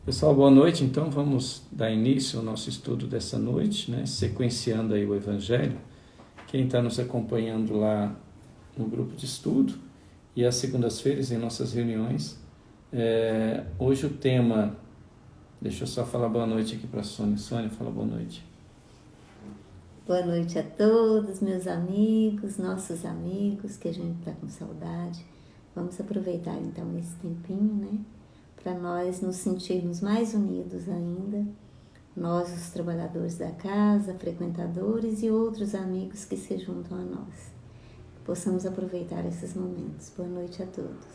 Pessoal, boa noite. Então vamos dar início ao nosso estudo dessa noite, né? Sequenciando aí o Evangelho. Quem está nos acompanhando lá no grupo de estudo e às segundas-feiras em nossas reuniões. Hoje o tema, deixa eu só falar boa noite aqui para a Sônia. Sônia, fala boa noite. Boa noite a todos, meus amigos, nossos amigos, que a gente está com saudade. Vamos aproveitar então esse tempinho, né? Para nós nos sentirmos mais unidos ainda, nós, os trabalhadores da casa, frequentadores e outros amigos que se juntam a nós. Possamos aproveitar esses momentos. Boa noite a todos.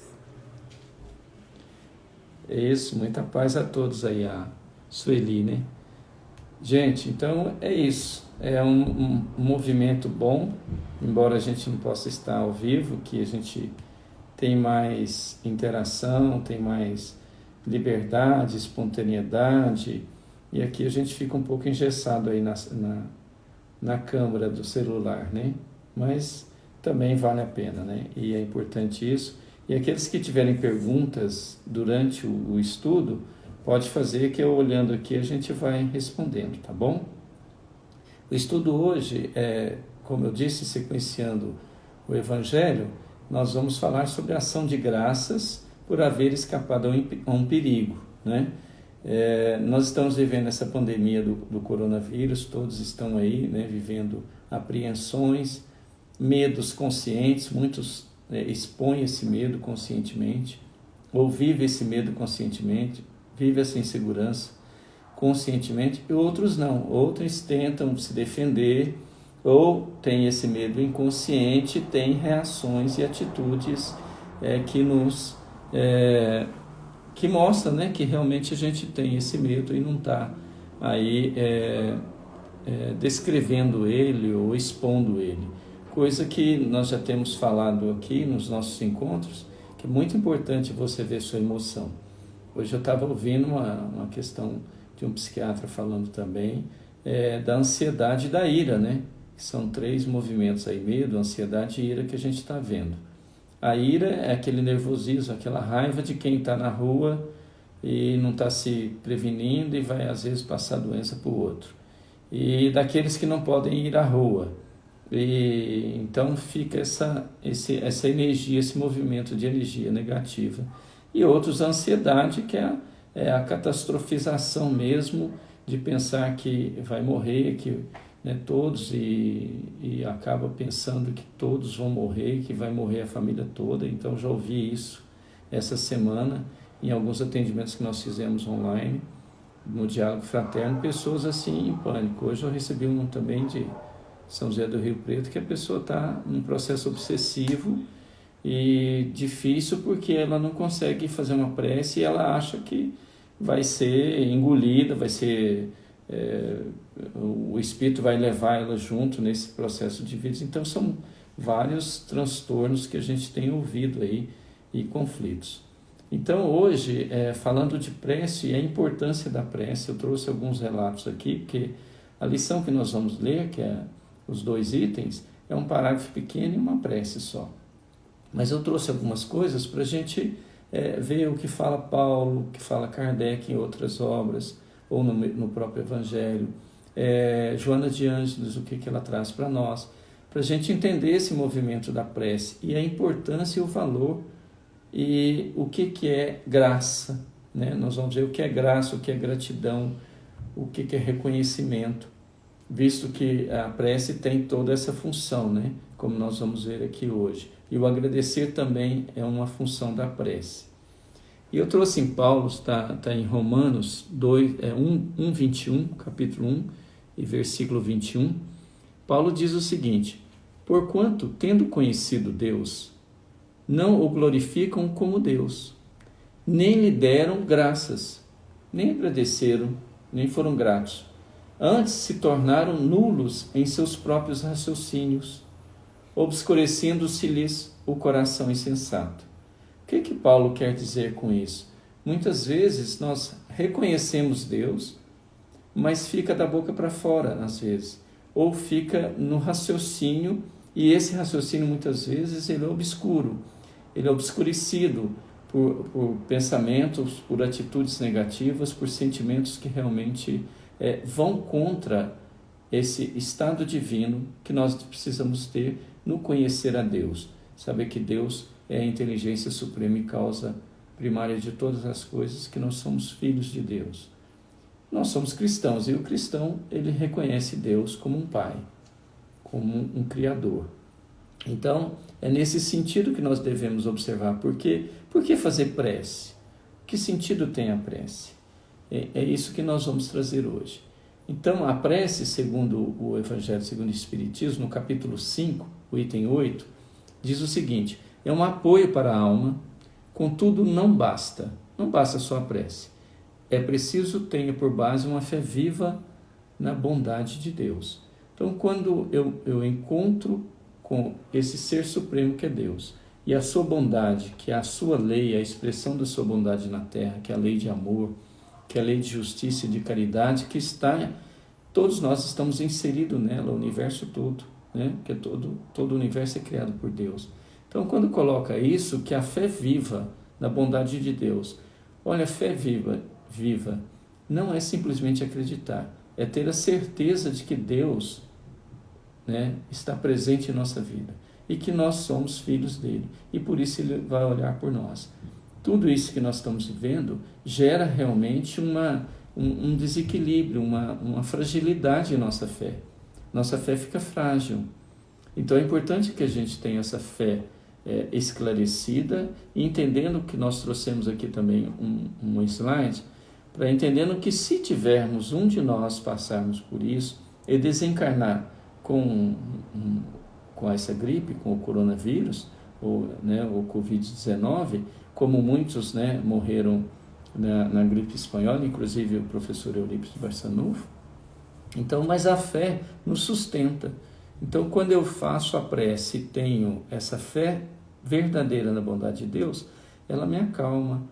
É isso, muita paz a todos aí, a Sueli, né? Gente, então é isso. É um movimento bom, embora a gente não possa estar ao vivo, que a gente tem mais interação, tem mais liberdade, espontaneidade, e aqui a gente fica um pouco engessado aí na câmera do celular, né? Mas também vale a pena, né? E é importante isso. E aqueles que tiverem perguntas durante o estudo, pode fazer que eu olhando aqui a gente vai respondendo, tá bom? O estudo hoje como eu disse, sequenciando o Evangelho, nós vamos falar sobre a ação de graças por haver escapado a um perigo, né? Nós estamos vivendo essa pandemia do coronavírus, todos estão aí, né, vivendo apreensões, medos conscientes, muitos expõem esse medo conscientemente, ou vivem esse medo conscientemente, vivem essa insegurança conscientemente, e outros não, outros tentam se defender, ou têm esse medo inconsciente, têm reações e atitudes que mostram, né, que realmente a gente tem esse medo e não está aí descrevendo ele ou expondo ele. Coisa que nós já temos falado aqui nos nossos encontros, que é muito importante você ver sua emoção. Hoje eu estava ouvindo uma questão de um psiquiatra falando também da ansiedade e da ira, né? São 3 movimentos aí, medo, ansiedade e ira que a gente está vendo. A ira é aquele nervosismo, aquela raiva de quem está na rua e não está se prevenindo e vai às vezes passar doença para o outro. E daqueles que não podem ir à rua. E então fica essa energia, esse movimento de energia negativa. E outros, a ansiedade, que é a catastrofização mesmo, de pensar que vai morrer, que todos, e acaba pensando que todos vão morrer, que vai morrer a família toda. Então já ouvi isso essa semana em alguns atendimentos que nós fizemos online, no Diálogo Fraterno, pessoas assim em pânico. Hoje eu recebi um também de São José do Rio Preto, que a pessoa está num processo obsessivo e difícil porque ela não consegue fazer uma prece e ela acha que vai ser engolida, vai ser o espírito vai levar ela junto nesse processo de vida. Então são vários transtornos que a gente tem ouvido aí e conflitos. Então hoje, falando de prece e a importância da prece, eu trouxe alguns relatos aqui, porque a lição que nós vamos ler, que é os 2 itens, é um parágrafo pequeno e uma prece só. Mas eu trouxe algumas coisas para a gente ver o que fala Paulo, o que fala Kardec em outras obras, ou no próprio Evangelho, Joana de Ângeles, o que ela traz para nós, para a gente entender esse movimento da prece e a importância e o valor e o que é graça, né? Nós vamos ver o que é graça, o que é gratidão, o que é reconhecimento, visto que a prece tem toda essa função, né? Como nós vamos ver aqui hoje. E o agradecer também é uma função da prece. E eu trouxe em Paulo, está em Romanos 1:21, capítulo 1 e versículo 21, Paulo diz o seguinte: porquanto, tendo conhecido Deus, não o glorificam como Deus, nem lhe deram graças, nem agradeceram, nem foram gratos. Antes se tornaram nulos em seus próprios raciocínios, obscurecendo-se-lhes o coração insensato. O que Paulo quer dizer com isso? Muitas vezes nós reconhecemos Deus, mas fica da boca para fora, às vezes. Ou fica no raciocínio, e esse raciocínio muitas vezes ele é obscuro, ele é obscurecido por pensamentos, por atitudes negativas, por sentimentos que realmente vão contra esse estado divino que nós precisamos ter no conhecer a Deus. Saber que Deus é a inteligência suprema e causa primária de todas as coisas, que nós somos filhos de Deus. Nós somos cristãos e o cristão, ele reconhece Deus como um pai, como um criador. Então, é nesse sentido que nós devemos observar. Por que fazer prece? Que sentido tem a prece? É isso que nós vamos trazer hoje. Então, a prece, segundo o Evangelho segundo o Espiritismo, no capítulo 5, o item 8, diz o seguinte: é um apoio para a alma, contudo não basta só a prece. É preciso ter por base uma fé viva na bondade de Deus. Então, quando eu encontro com esse ser supremo que é Deus, e a sua bondade, que é a sua lei, a expressão da sua bondade na terra, que é a lei de amor, que é a lei de justiça e de caridade, que todos nós estamos inseridos nela, o universo todo, né? Porque todo o universo é criado por Deus. Então, quando coloca isso, que a fé viva na bondade de Deus, olha, a fé viva não é simplesmente acreditar, é ter a certeza de que Deus, né, está presente em nossa vida e que nós somos filhos dele, e por isso ele vai olhar por nós. Tudo isso que nós estamos vivendo gera realmente um desequilíbrio, uma fragilidade em nossa fé. Nossa fé fica frágil. Então é importante que a gente tenha essa fé esclarecida, e entendendo que nós trouxemos aqui também um slide, para entendendo que se tivermos um de nós passarmos por isso e desencarnar com essa gripe, com o coronavírus, ou o Covid-19, como muitos, né, morreram na gripe espanhola, inclusive o professor Eurípides de Barçanufo. Então, mas a fé nos sustenta. Então, quando eu faço a prece e tenho essa fé verdadeira na bondade de Deus, ela me acalma.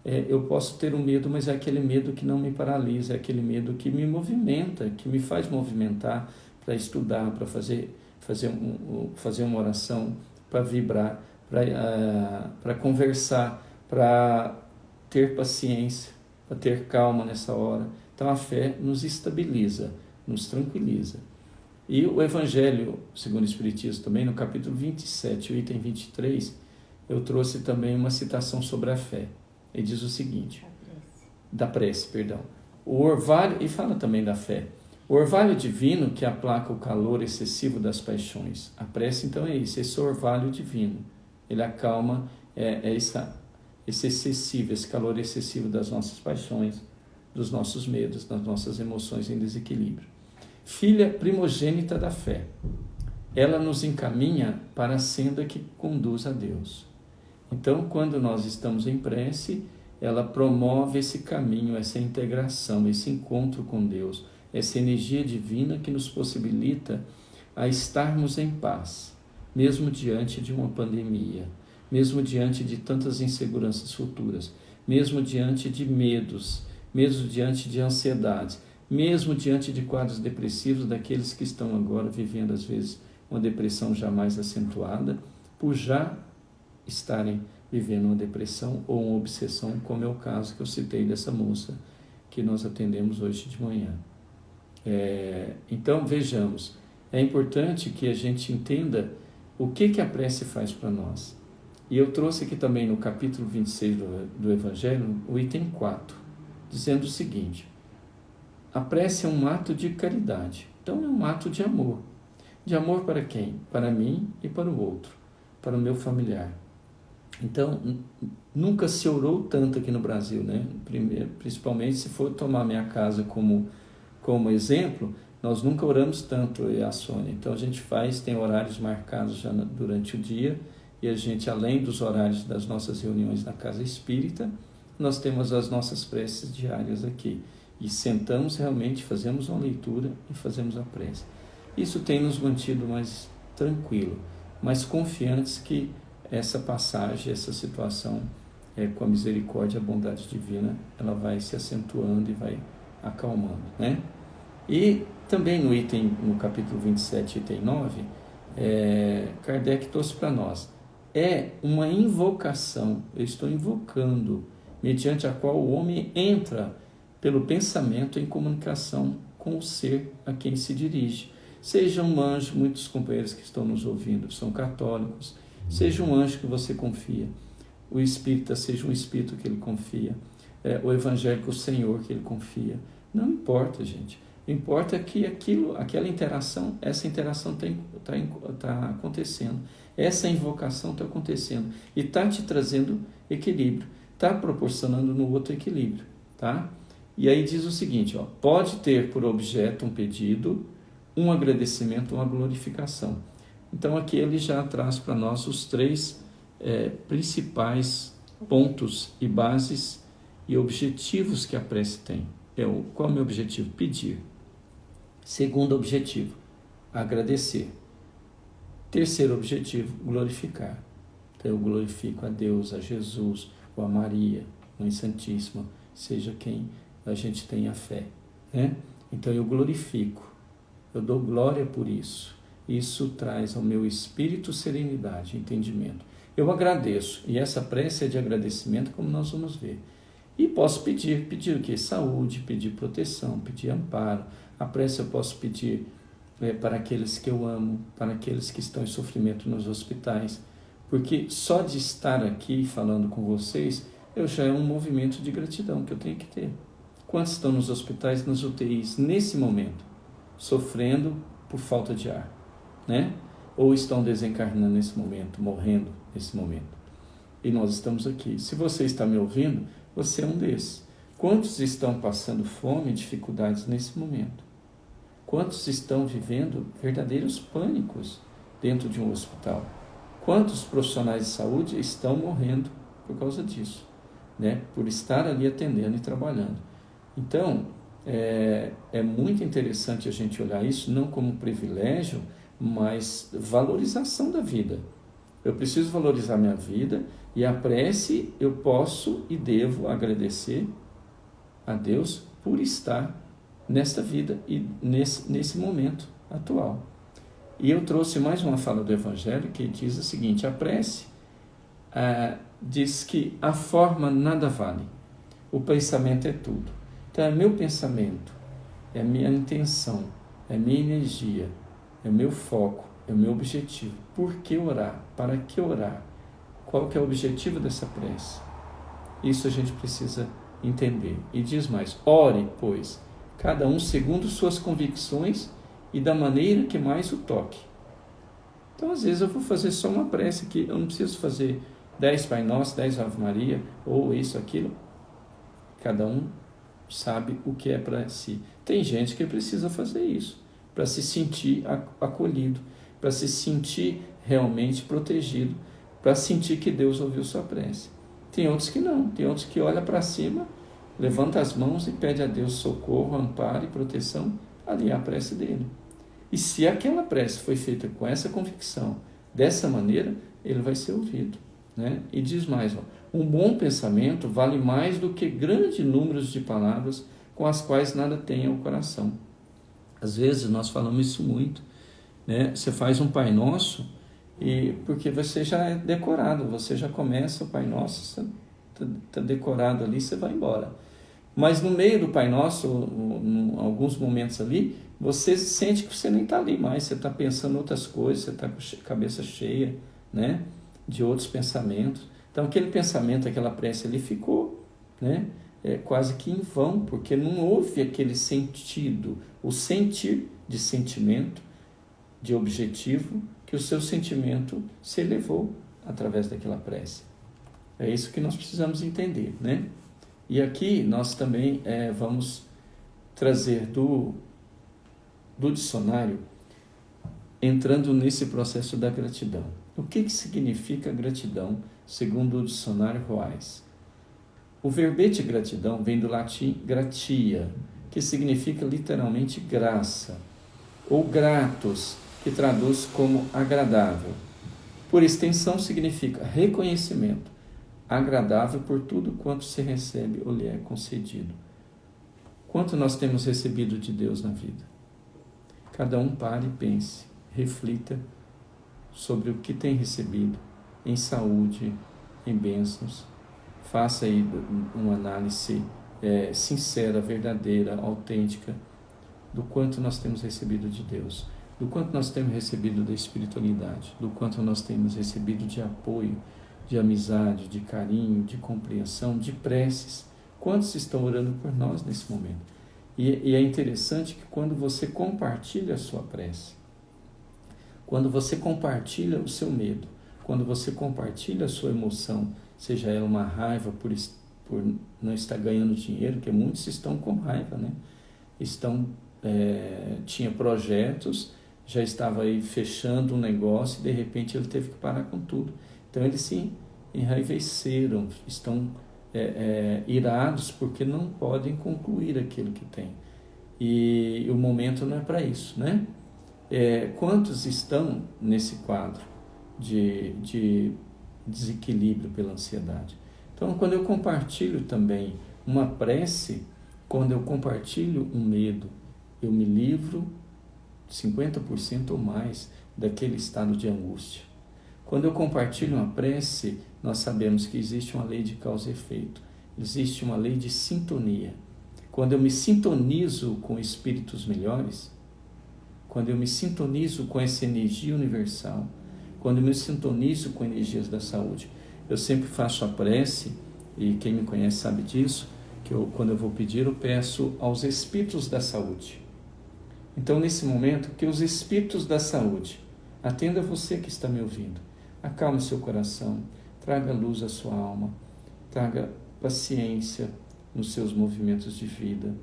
Eu posso ter um medo, mas é aquele medo que não me paralisa, é aquele medo que me movimenta, que me faz movimentar para estudar, para fazer uma oração, para vibrar, para conversar, para ter paciência, para ter calma nessa hora. Então a fé nos estabiliza, nos tranquiliza. E o Evangelho segundo o Espiritismo também, no capítulo 27, o item 23, eu trouxe também uma citação sobre a fé. Ele diz o seguinte, da prece, perdão. O orvalho, e fala também da fé, o orvalho divino que aplaca o calor excessivo das paixões. A prece, então, é isso, esse orvalho divino. Ele acalma esse excessivo, esse calor excessivo das nossas paixões, dos nossos medos, das nossas emoções em desequilíbrio. Filha primogênita da fé, ela nos encaminha para a senda que conduz a Deus. Então, quando nós estamos em prece, ela promove esse caminho, essa integração, esse encontro com Deus, essa energia divina que nos possibilita a estarmos em paz, mesmo diante de uma pandemia, mesmo diante de tantas inseguranças futuras, mesmo diante de medos, mesmo diante de ansiedades, mesmo diante de quadros depressivos daqueles que estão agora vivendo, às vezes, uma depressão jamais acentuada, por já estarem vivendo uma depressão ou uma obsessão, como é o caso que eu citei dessa moça que nós atendemos hoje de manhã. Então, vejamos, é importante que a gente entenda o que a prece faz para nós. E eu trouxe aqui também no capítulo 26 do Evangelho, o item 4, dizendo o seguinte: a prece é um ato de caridade, então é um ato de amor. De amor para quem? Para mim e para o outro, para o meu familiar. Então, nunca se orou tanto aqui no Brasil, né? Principalmente se for tomar minha casa como exemplo, nós nunca oramos tanto, eu e a Sônia. Então a gente tem horários marcados já durante o dia, e a gente, além dos horários das nossas reuniões na Casa Espírita, nós temos as nossas preces diárias aqui. E sentamos realmente, fazemos uma leitura e fazemos a prece. Isso tem nos mantido mais tranquilo, mais confiantes que essa passagem, essa situação, com a misericórdia e a bondade divina, ela vai se acentuando e vai acalmando, né? E também no capítulo 27, item 9, Kardec trouxe para nós: é uma invocação. Eu estou invocando, mediante a qual o homem entra pelo pensamento em comunicação com o ser a quem se dirige. Seja um anjo, muitos companheiros que estão nos ouvindo são católicos, seja um anjo que você confia, o espírita seja um espírito que ele confia, o evangélico, o Senhor que ele confia. Não importa, gente. Importa que aquela interação, essa interação está acontecendo, essa invocação está acontecendo e está te trazendo equilíbrio, está proporcionando no outro equilíbrio, tá? E aí diz o seguinte, ó, pode ter por objeto um pedido, um agradecimento, uma glorificação. Então aqui ele já traz para nós os três principais pontos e bases e objetivos que a prece tem. Qual é o meu objetivo? Pedir. Segundo objetivo, agradecer. Terceiro objetivo, glorificar. Então eu glorifico a Deus, a Jesus, ou a Maria, Mãe Santíssima, seja quem a gente tenha fé, né? Então eu glorifico, eu dou glória por isso. Isso traz ao meu espírito serenidade, entendimento. Eu agradeço, e essa prece é de agradecimento, como nós vamos ver. E posso pedir o quê? Saúde, pedir proteção, pedir amparo. A prece eu posso pedir para aqueles que eu amo, para aqueles que estão em sofrimento nos hospitais, porque só de estar aqui falando com vocês, já é um movimento de gratidão que eu tenho que ter. Quantos estão nos hospitais, nas UTIs, nesse momento, sofrendo por falta de ar, né? Ou estão desencarnando nesse momento, morrendo nesse momento. E nós estamos aqui. Se você está me ouvindo, você é um desses. Quantos estão passando fome e dificuldades nesse momento? Quantos estão vivendo verdadeiros pânicos dentro de um hospital? Quantos profissionais de saúde estão morrendo por causa disso, né? Por estar ali atendendo e trabalhando. Então, é muito interessante a gente olhar isso não como privilégio, mas valorização da vida. Eu preciso valorizar minha vida e a prece eu posso e devo agradecer a Deus por estar nesta vida e nesse momento atual. E eu trouxe mais uma fala do Evangelho que diz o seguinte, a prece diz que a forma nada vale, o pensamento é tudo. Então é meu pensamento, é minha intenção, é minha energia, é meu foco, é o meu objetivo. Por que orar? Para que orar? Qual que é o objetivo dessa prece? Isso a gente precisa entender. E diz mais, ore, pois, cada um segundo suas convicções e da maneira que mais o toque. Então, às vezes, eu vou fazer só uma prece aqui, eu não preciso fazer 10 Pai Nosso, 10 Ave Maria, ou isso, aquilo. Cada um sabe o que é para si. Tem gente que precisa fazer isso, para se sentir acolhido, para se sentir realmente protegido, para sentir que Deus ouviu sua prece. Tem outros que não, tem outros que olham para cima, levanta as mãos e pede a Deus socorro, amparo e proteção, ali é a prece dele. E se aquela prece foi feita com essa convicção, dessa maneira, ele vai ser ouvido, né? E diz mais, um bom pensamento vale mais do que grandes números de palavras com as quais nada tem o coração. Às vezes nós falamos isso muito, né? Você faz um Pai Nosso, porque você já é decorado, você já começa o Pai Nosso, você está decorado ali, você vai embora. Mas no meio do Pai Nosso, em alguns momentos ali, você sente que você nem está ali mais, você está pensando em outras coisas, você está com a cabeça cheia, né, de outros pensamentos. Então aquele pensamento, aquela prece ali ficou, né, quase que em vão, porque não houve aquele sentido, o sentir de sentimento, de objetivo, que o seu sentimento se elevou através daquela prece. É isso que nós precisamos entender, né? E aqui nós também vamos trazer do dicionário, entrando nesse processo da gratidão. O que significa gratidão, segundo o dicionário Roais? O verbete gratidão vem do latim gratia, que significa literalmente graça, ou gratos, que traduz como agradável. Por extensão, significa reconhecimento, agradável por tudo quanto se recebe ou lhe é concedido. Quanto nós temos recebido de Deus na vida? Cada um pare e pense, reflita sobre o que tem recebido, em saúde, em bênçãos. Faça aí uma análise sincera, verdadeira, autêntica, do quanto nós temos recebido de Deus, do quanto nós temos recebido da espiritualidade, do quanto nós temos recebido de apoio, de amizade, de carinho, de compreensão, de preces. Quantos estão orando por nós nesse momento? E é interessante que quando você compartilha a sua prece, quando você compartilha o seu medo, quando você compartilha a sua emoção, seja ela uma raiva por não estar ganhando dinheiro, porque muitos estão com raiva, né? Tinha projetos, já estava aí fechando um negócio e de repente ele teve que parar com tudo. Então eles se enraiveceram, estão irados porque não podem concluir aquilo que tem. E o momento não é para isso, né? Quantos estão nesse quadro de desequilíbrio pela ansiedade? Então, quando eu compartilho também uma prece, quando eu compartilho um medo, eu me livro 50% ou mais daquele estado de angústia. Quando eu compartilho uma prece, nós sabemos que existe uma lei de causa e efeito, existe uma lei de sintonia. Quando eu me sintonizo com espíritos melhores, quando eu me sintonizo com essa energia universal, quando eu me sintonizo com energias da saúde, eu sempre faço a prece, e quem me conhece sabe disso, que quando eu vou pedir, eu peço aos espíritos da saúde. Então, nesse momento, que os espíritos da saúde atendam você que está me ouvindo, acalme seu coração, traga luz à sua alma, traga paciência nos seus movimentos de vida,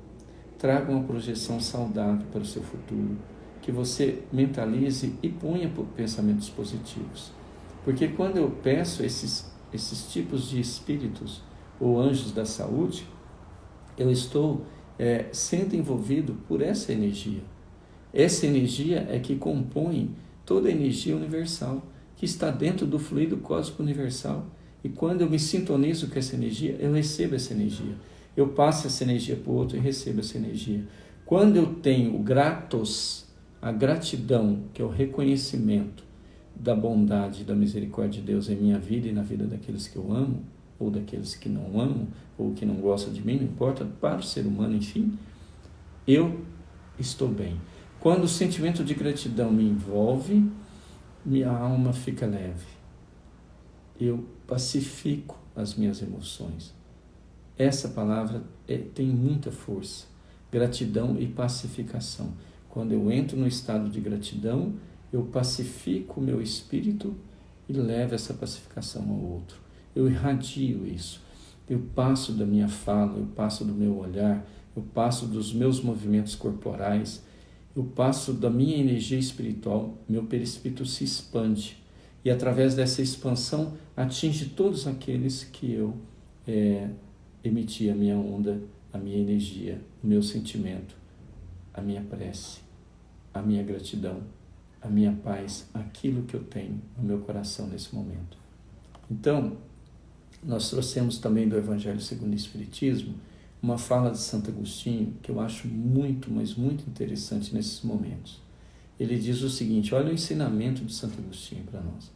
traga uma projeção saudável para o seu futuro, que você mentalize e ponha pensamentos positivos. Porque quando eu peço esses tipos de espíritos ou anjos da saúde, eu estou sendo envolvido por essa energia. Essa energia é que compõe toda a energia universal, que está dentro do fluido cósmico universal. E quando eu me sintonizo com essa energia, eu recebo essa energia. Eu passo essa energia para o outro e recebo essa energia. Quando eu tenho a gratidão, que é o reconhecimento da bondade e da misericórdia de Deus em minha vida e na vida daqueles que eu amo, ou daqueles que não amo, ou que não gostam de mim, não importa, para o ser humano, enfim, eu estou bem. Quando o sentimento de gratidão me envolve, minha alma fica leve. Eu pacifico as minhas emoções. Essa palavra tem muita força. Gratidão e pacificação. Quando eu entro no estado de gratidão, eu pacifico o meu espírito e levo essa pacificação ao outro. Eu irradio isso. Eu passo da minha fala, eu passo do meu olhar, eu passo dos meus movimentos corporais, eu passo da minha energia espiritual, meu perispírito se expande. E através dessa expansão atinge todos aqueles que eu emiti a minha onda, a minha energia, o meu sentimento, a minha prece, a minha gratidão, a minha paz, aquilo que eu tenho no meu coração nesse momento. Então, nós trouxemos também do Evangelho segundo o Espiritismo uma fala de Santo Agostinho que eu acho muito, mas muito interessante nesses momentos. Ele diz o seguinte, olha o ensinamento de Santo Agostinho para nós.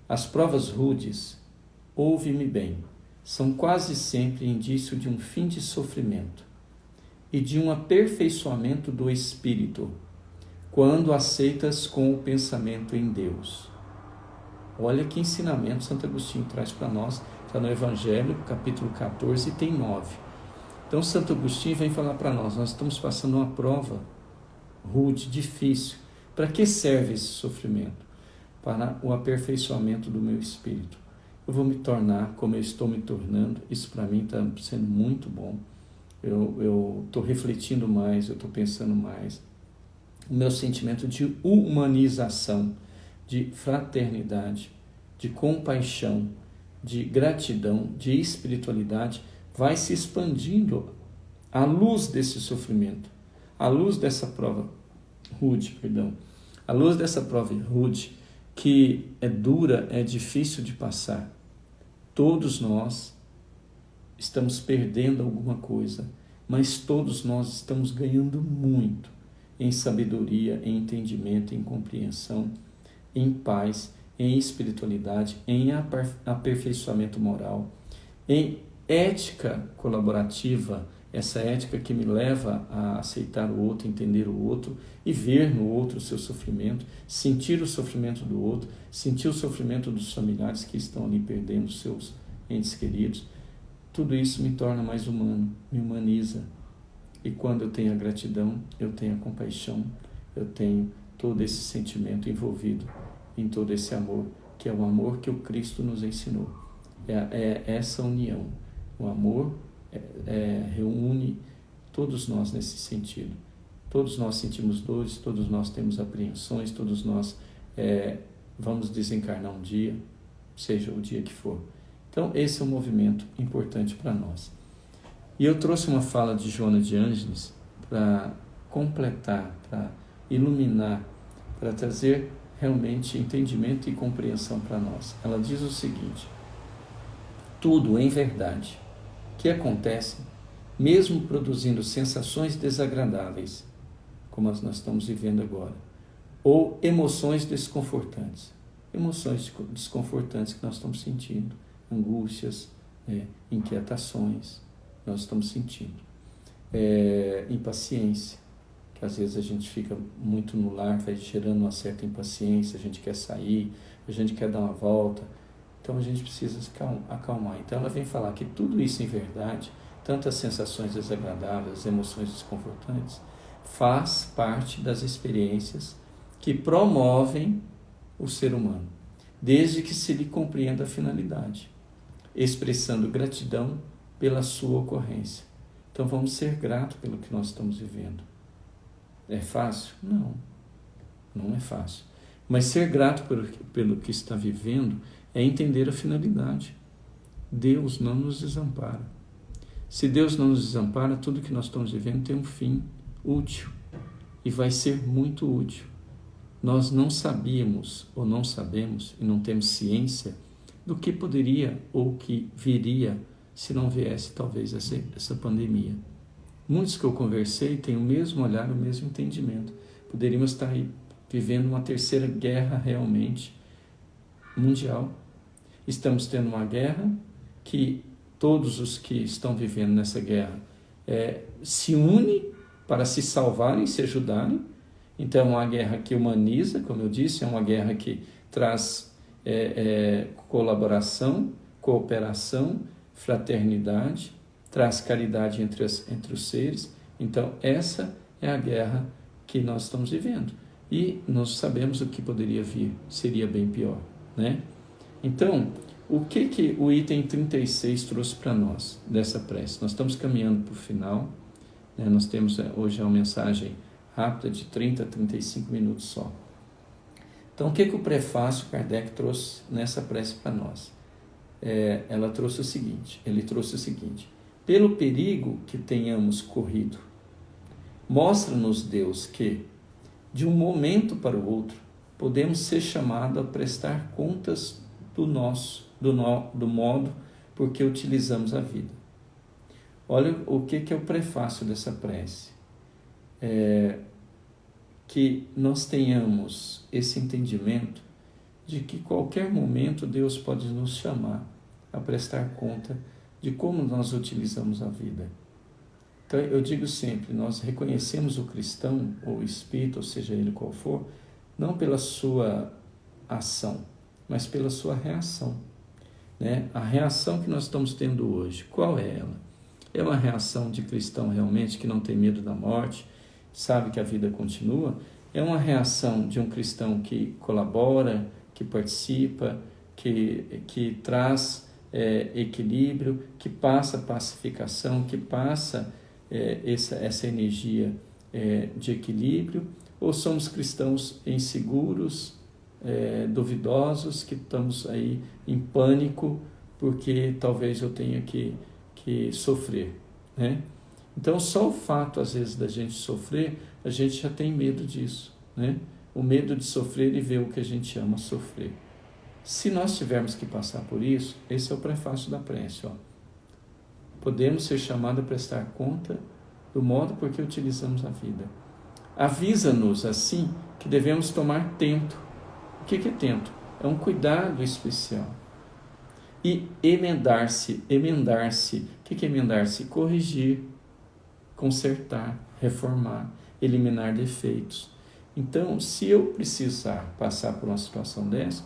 As provas rudes, ouve-me bem, são quase sempre indício de um fim de sofrimento e de um aperfeiçoamento do espírito, quando aceitas com o pensamento em Deus. Olha que ensinamento Santo Agostinho traz para nós, está no Evangelho, capítulo 14, tem 9. Então Santo Agostinho vem falar para nós estamos passando uma prova rude, difícil. Para que serve esse sofrimento? Para o aperfeiçoamento do meu espírito. Eu vou me tornar como eu estou me tornando, isso para mim está sendo muito bom. Eu estou refletindo mais, eu estou pensando mais. O meu sentimento de humanização, de fraternidade, de compaixão, de gratidão, de espiritualidade, vai se expandindo à luz desse sofrimento, à luz dessa prova rude, à luz dessa prova rude, que é dura, é difícil de passar. Todos nós estamos perdendo alguma coisa, mas todos nós estamos ganhando muito em sabedoria, em entendimento, em compreensão, em paz, em espiritualidade, em aperfeiçoamento moral, em ética colaborativa, essa ética que me leva a aceitar o outro, entender o outro e ver no outro o seu sofrimento, sentir o sofrimento do outro, sentir o sofrimento dos familiares que estão ali perdendo seus entes queridos. Tudo isso me torna mais humano, me humaniza. E quando eu tenho a gratidão, eu tenho a compaixão, eu tenho todo esse sentimento envolvido em todo esse amor, que é o amor que o Cristo nos ensinou. É essa união. O amor reúne todos nós nesse sentido. Todos nós sentimos dores, todos nós temos apreensões, todos nós vamos desencarnar um dia, seja o dia que for. Então, esse é um movimento importante para nós. E eu trouxe uma fala de Joana de Ângeles para completar, para iluminar, para trazer realmente entendimento e compreensão para nós. Ela diz o seguinte: tudo, em verdade, que acontece, mesmo produzindo sensações desagradáveis, como nós estamos vivendo agora, ou emoções desconfortantes que nós estamos sentindo, angústias, inquietações, nós estamos sentindo, impaciência, que às vezes a gente fica muito no lar, vai gerando uma certa impaciência, a gente quer sair, a gente quer dar uma volta, então a gente precisa se acalmar. Então ela vem falar que tudo isso em verdade, tanto as sensações desagradáveis, as emoções desconfortantes, faz parte das experiências que promovem o ser humano, desde que se lhe compreenda a finalidade, expressando gratidão pela sua ocorrência. Então vamos ser gratos pelo que nós estamos vivendo. É fácil? Não, não é fácil. Mas ser grato pelo que está vivendo é entender a finalidade. Deus não nos desampara. Se Deus não nos desampara, tudo que nós estamos vivendo tem um fim útil e vai ser muito útil. Nós não sabíamos ou não sabemos e não temos ciência do que poderia ou que viria se não viesse talvez essa pandemia. Muitos que eu conversei têm o mesmo olhar, o mesmo entendimento. Poderíamos estar aí vivendo uma terceira guerra realmente mundial. Estamos tendo uma guerra que todos os que estão vivendo nessa guerra se unem para se salvarem, se ajudarem. Então é uma guerra que humaniza, como eu disse, é uma guerra que traz colaboração, cooperação, fraternidade, traz caridade entre os seres. Então essa é a guerra que nós estamos vivendo. E nós sabemos o que poderia vir, seria bem pior, né? Então, o que o item 36 trouxe para nós dessa prece? Nós estamos caminhando para o final, né? Nós temos hoje uma mensagem rápida de 30 a 35 minutos só. Então, o que o prefácio Kardec trouxe nessa prece para nós? Ele trouxe o seguinte: pelo perigo que tenhamos corrido, mostra-nos Deus que, de um momento para o outro, podemos ser chamados a prestar contas do modo por que utilizamos a vida. Olha o que é o prefácio dessa prece. Que nós tenhamos esse entendimento de que qualquer momento Deus pode nos chamar a prestar conta de como nós utilizamos a vida. Então eu digo sempre, nós reconhecemos o cristão ou o espírito, ou seja ele qual for, não pela sua ação, mas pela sua reação, né? A reação que nós estamos tendo hoje, qual é ela? É uma reação de cristão realmente que não tem medo da morte, sabe que a vida continua? É uma reação de um cristão que colabora, que participa, que traz equilíbrio, que passa pacificação, que passa essa energia de equilíbrio? Ou somos cristãos inseguros, duvidosos, que estamos aí em pânico porque talvez eu tenha que sofrer, né? Então, só o fato, às vezes, da gente sofrer, a gente já tem medo disso, né? O medo de sofrer e ver o que a gente ama sofrer. Se nós tivermos que passar por isso, esse é o prefácio da prece, ó. Podemos ser chamados a prestar conta do modo por que utilizamos a vida. Avisa-nos, assim, que devemos tomar tento. O que é tento? É um cuidado especial. E emendar-se. O que é emendar-se? Corrigir, consertar, reformar, eliminar defeitos. Então, se eu precisar passar por uma situação dessa,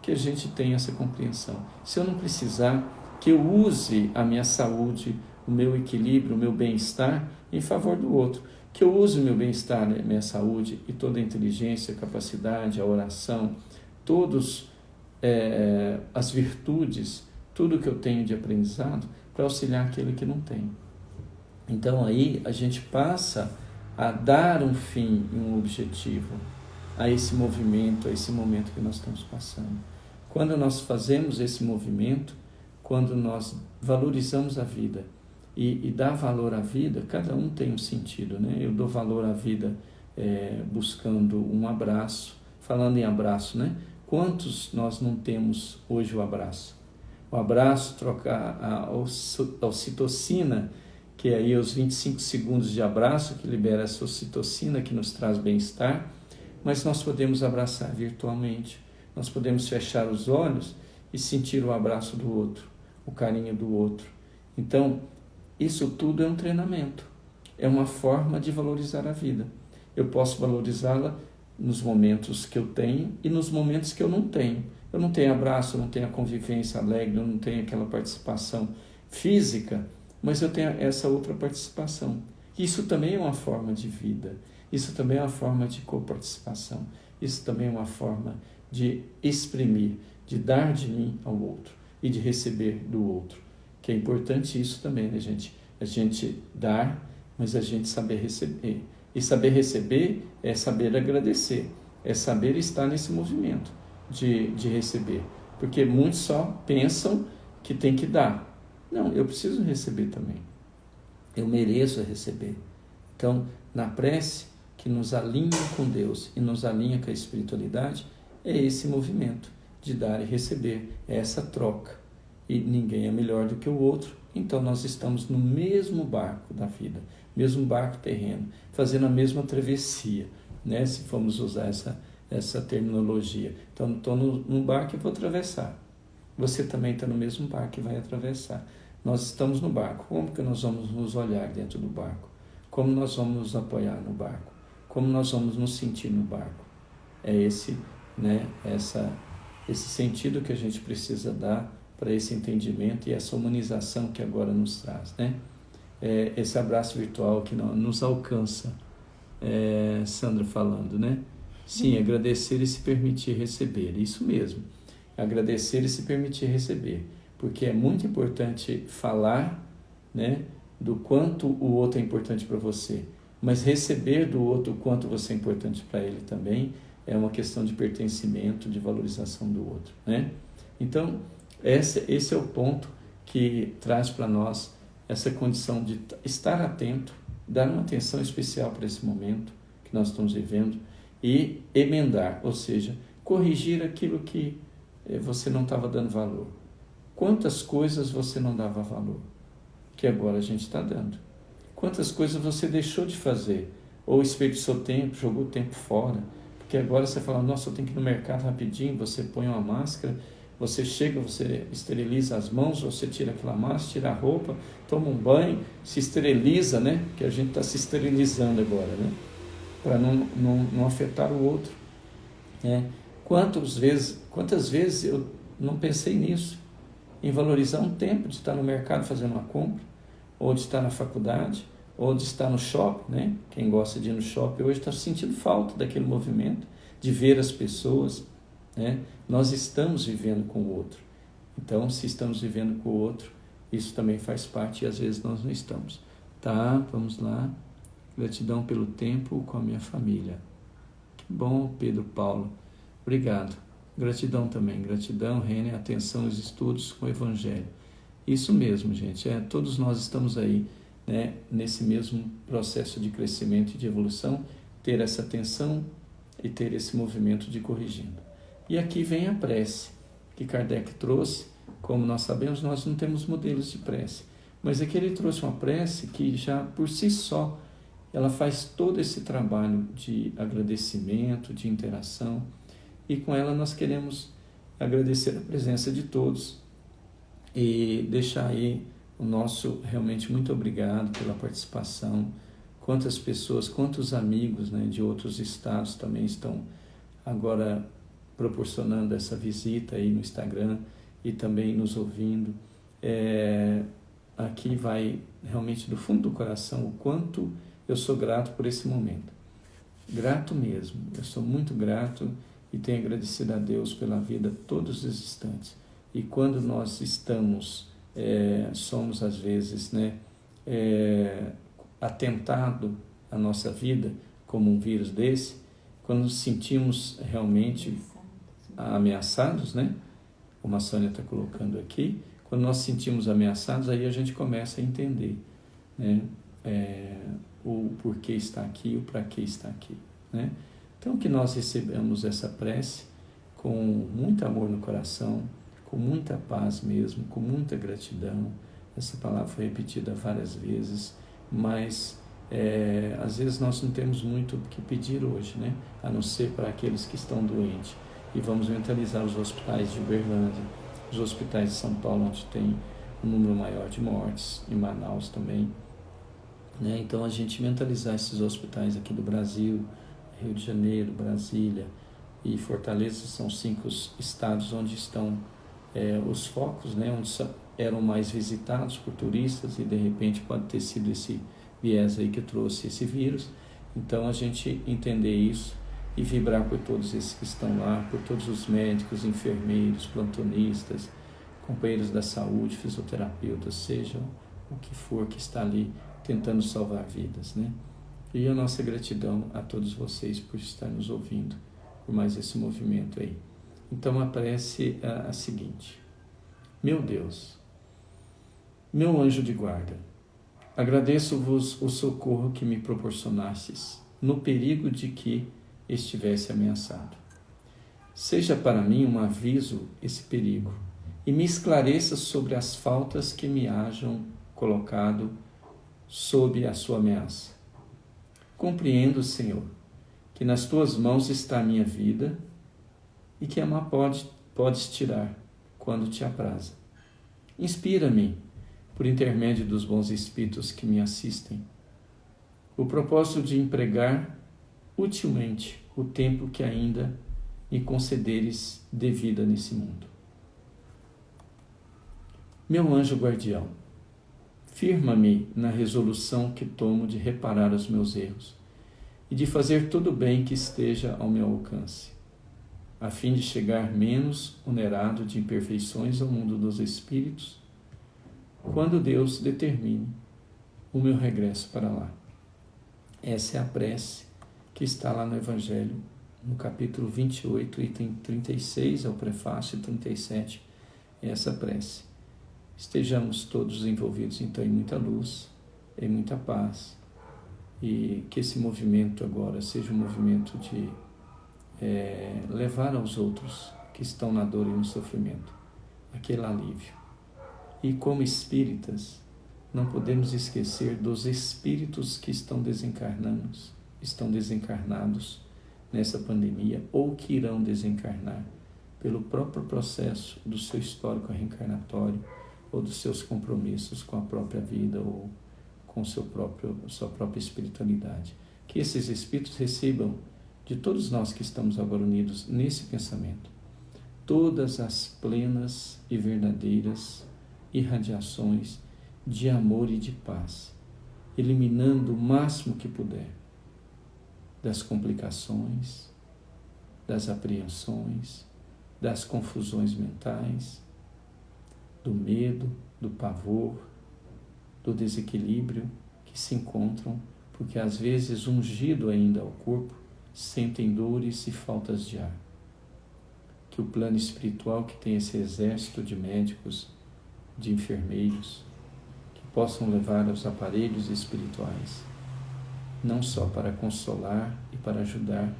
que a gente tenha essa compreensão. Se eu não precisar, que eu use a minha saúde, o meu equilíbrio, o meu bem-estar em favor do outro. Que eu use o meu bem-estar, a minha saúde e toda a inteligência, a capacidade, a oração, todas as virtudes, tudo que eu tenho de aprendizado para auxiliar aquele que não tem. Então aí a gente passa a dar um fim e um objetivo a esse movimento, a esse momento que nós estamos passando. Quando nós fazemos esse movimento, quando nós valorizamos a vida e dá valor à vida, cada um tem um sentido, né? Eu dou valor à vida buscando um abraço, falando em abraço, né? Quantos nós não temos hoje o abraço? O abraço, trocar a ocitocina, que é aí os 25 segundos de abraço, que libera essa ocitocina que nos traz bem-estar, mas nós podemos abraçar virtualmente, nós podemos fechar os olhos e sentir o abraço do outro, o carinho do outro. Então, isso tudo é um treinamento, é uma forma de valorizar a vida. Eu posso valorizá-la nos momentos que eu tenho e nos momentos que eu não tenho. Eu não tenho abraço, eu não tenho a convivência alegre, eu não tenho aquela participação física, mas eu tenho essa outra participação. Isso também é uma forma de vida, isso também é uma forma de coparticipação, isso também é uma forma de exprimir, de dar de mim ao outro e de receber do outro. Que é importante isso também, né, gente? A gente dar, mas a gente saber receber. E saber receber é saber agradecer, é saber estar nesse movimento de receber. Porque muitos só pensam que tem que dar. Não, eu preciso receber também. Eu mereço receber. Então, na prece, que nos alinha com Deus e nos alinha com a espiritualidade, é esse movimento de dar e receber, é essa troca. E ninguém é melhor do que o outro, então nós estamos no mesmo barco da vida, mesmo barco terreno, fazendo a mesma travessia, né? Se formos usar essa terminologia. Então, estou num barco e vou atravessar. Você também está no mesmo barco e vai atravessar. Nós estamos no barco. Como que nós vamos nos olhar dentro do barco? Como nós vamos nos apoiar no barco? Como nós vamos nos sentir no barco? É esse, né, esse sentido que a gente precisa dar para esse entendimento e essa humanização que agora nos traz, né? Esse abraço virtual que nos alcança, Sandra falando, né? Sim, agradecer e se permitir receber, isso mesmo, agradecer e se permitir receber, porque é muito importante falar, né, do quanto o outro é importante para você, mas receber do outro o quanto você é importante para ele também é uma questão de pertencimento, de valorização do outro, né? Então, esse é o ponto que traz para nós essa condição de estar atento, dar uma atenção especial para esse momento que nós estamos vivendo e emendar, ou seja, corrigir aquilo que você não estava dando valor. Quantas coisas você não dava valor, que agora a gente está dando? Quantas coisas você deixou de fazer, ou desperdiçou tempo, jogou tempo fora, porque agora você fala, nossa, eu tenho que ir no mercado rapidinho, você põe uma máscara, você chega, você esteriliza as mãos, você tira aquela máscara, tira a roupa, toma um banho, se esteriliza, né? Que a gente está se esterilizando agora, né? Para não afetar o outro. Né? Quantas vezes eu não pensei nisso, em valorizar um tempo de estar no mercado fazendo uma compra, ou de estar na faculdade, ou de estar no shopping, né? Quem gosta de ir no shopping hoje está sentindo falta daquele movimento, de ver as pessoas, né? Nós estamos vivendo com o outro. Então, se estamos vivendo com o outro, isso também faz parte e às vezes nós não estamos. Tá, vamos lá. Gratidão pelo tempo com a minha família. Que bom, Pedro Paulo. Obrigado. Gratidão também. Gratidão, Rene, atenção aos estudos com o Evangelho. Isso mesmo, gente. Todos nós estamos aí, né, nesse mesmo processo de crescimento e de evolução, ter essa atenção e ter esse movimento de corrigindo. E aqui vem a prece que Kardec trouxe. Como nós sabemos, nós não temos modelos de prece, mas aqui ele trouxe uma prece que já por si só ela faz todo esse trabalho de agradecimento, de interação, e com ela nós queremos agradecer a presença de todos e deixar aí o nosso realmente muito obrigado pela participação. Quantas pessoas, quantos amigos, né, de outros estados também estão agora proporcionando essa visita aí no Instagram e também nos ouvindo. Aqui vai realmente do fundo do coração o quanto eu sou grato por esse momento. Grato mesmo, eu sou muito grato e tenho agradecido a Deus pela vida todos os instantes. E quando nós estamos, somos às vezes, né, atentado à nossa vida como um vírus desse, quando nos sentimos realmente ameaçados, né? Como a Sônia está colocando aqui, quando nós sentimos ameaçados, aí a gente começa a entender, né? O porquê está aqui, o para que está aqui, né? Então que nós recebamos essa prece com muito amor no coração, com muita paz mesmo, com muita gratidão. Essa palavra foi repetida várias vezes, mas às vezes nós não temos muito o que pedir hoje, né? A não ser para aqueles que estão doentes. E vamos mentalizar os hospitais de Uberlândia, os hospitais de São Paulo, onde tem um número maior de mortes, em Manaus também, né? Então a gente mentalizar esses hospitais aqui do Brasil, Rio de Janeiro, Brasília e Fortaleza, são 5 estados onde estão os focos, né? Onde eram mais visitados por turistas e de repente pode ter sido esse viés aí que trouxe esse vírus. Então a gente entender isso e vibrar por todos esses que estão lá, por todos os médicos, enfermeiros, plantonistas, companheiros da saúde, fisioterapeutas, seja o que for que está ali tentando salvar vidas, né? E a nossa gratidão a todos vocês por estar nos ouvindo, por mais esse movimento aí. Então a prece é a seguinte: meu Deus, meu anjo de guarda, agradeço-vos o socorro que me proporcionastes no perigo de que estivesse ameaçado. Seja para mim um aviso esse perigo e me esclareça sobre as faltas que me hajam colocado sob a sua ameaça. Compreendo, Senhor, que nas tuas mãos está a minha vida e que a má podes tirar quando te apraza. Inspira-me, por intermédio dos bons espíritos que me assistem, o propósito de empregar utilmente o tempo que ainda me concederes de vida nesse mundo. Meu anjo guardião, firma-me na resolução que tomo de reparar os meus erros e de fazer todo o bem que esteja ao meu alcance, a fim de chegar menos onerado de imperfeições ao mundo dos espíritos, quando Deus determine o meu regresso para lá. Essa é a prece que está lá no Evangelho, no capítulo 28, item 36, é o prefácio, 37, é essa prece. Estejamos todos envolvidos, então, em muita luz, em muita paz, e que esse movimento agora seja um movimento de levar aos outros que estão na dor e no sofrimento aquele alívio. E como espíritas, não podemos esquecer dos espíritos que estão desencarnados nessa pandemia ou que irão desencarnar pelo próprio processo do seu histórico reencarnatório ou dos seus compromissos com a própria vida ou com sua própria espiritualidade. Que esses espíritos recebam de todos nós que estamos agora unidos nesse pensamento todas as plenas e verdadeiras irradiações de amor e de paz, eliminando o máximo que puder das complicações, das apreensões, das confusões mentais, do medo, do pavor, do desequilíbrio que se encontram, porque às vezes ungido ainda ao corpo, sentem dores e faltas de ar. Que o plano espiritual, que tem esse exército de médicos, de enfermeiros, que possam levar os aparelhos espirituais, não só para consolar e para ajudar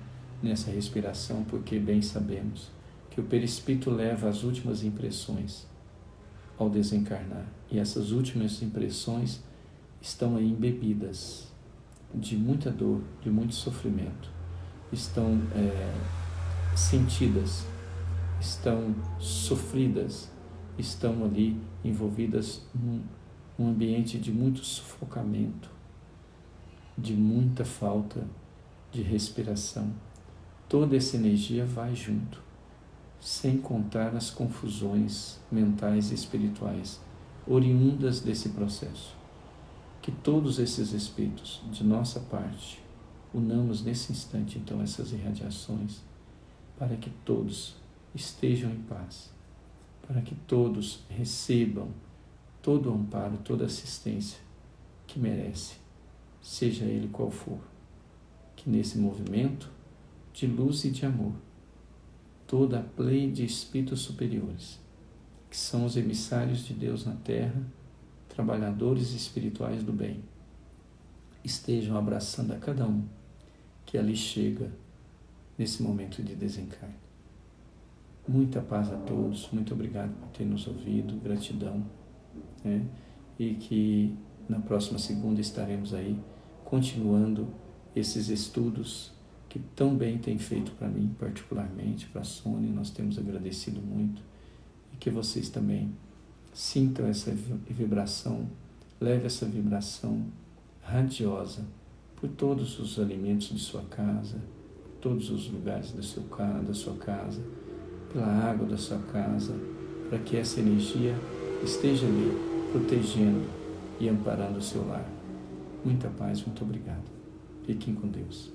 nessa respiração, porque bem sabemos que o perispírito leva as últimas impressões ao desencarnar, e essas últimas impressões estão aí embebidas de muita dor, de muito sofrimento, estão sentidas estão sofridas, estão ali envolvidas num ambiente de muito sufocamento, de muita falta de respiração. Toda essa energia vai junto, sem contar as confusões mentais e espirituais oriundas desse processo. Que todos esses espíritos, de nossa parte, unamos nesse instante, então, essas irradiações, para que todos estejam em paz, para que todos recebam todo o amparo, toda a assistência que merece, seja ele qual for. Que nesse movimento de luz e de amor, toda a plei de espíritos superiores, que são os emissários de Deus na Terra, trabalhadores espirituais do bem, estejam abraçando a cada um que ali chega nesse momento de desencarne. Muita paz a todos, muito obrigado por ter nos ouvido, gratidão, né? E que na próxima segunda estaremos aí continuando esses estudos que tão bem tem feito para mim, particularmente, para a Sônia, nós temos agradecido muito, e que vocês também sintam essa vibração, leve essa vibração radiosa por todos os alimentos de sua casa, todos os lugares da sua casa, pela água da sua casa, para que essa energia esteja ali, protegendo e amparando o seu lar. Muita paz, muito obrigado. Fiquem com Deus.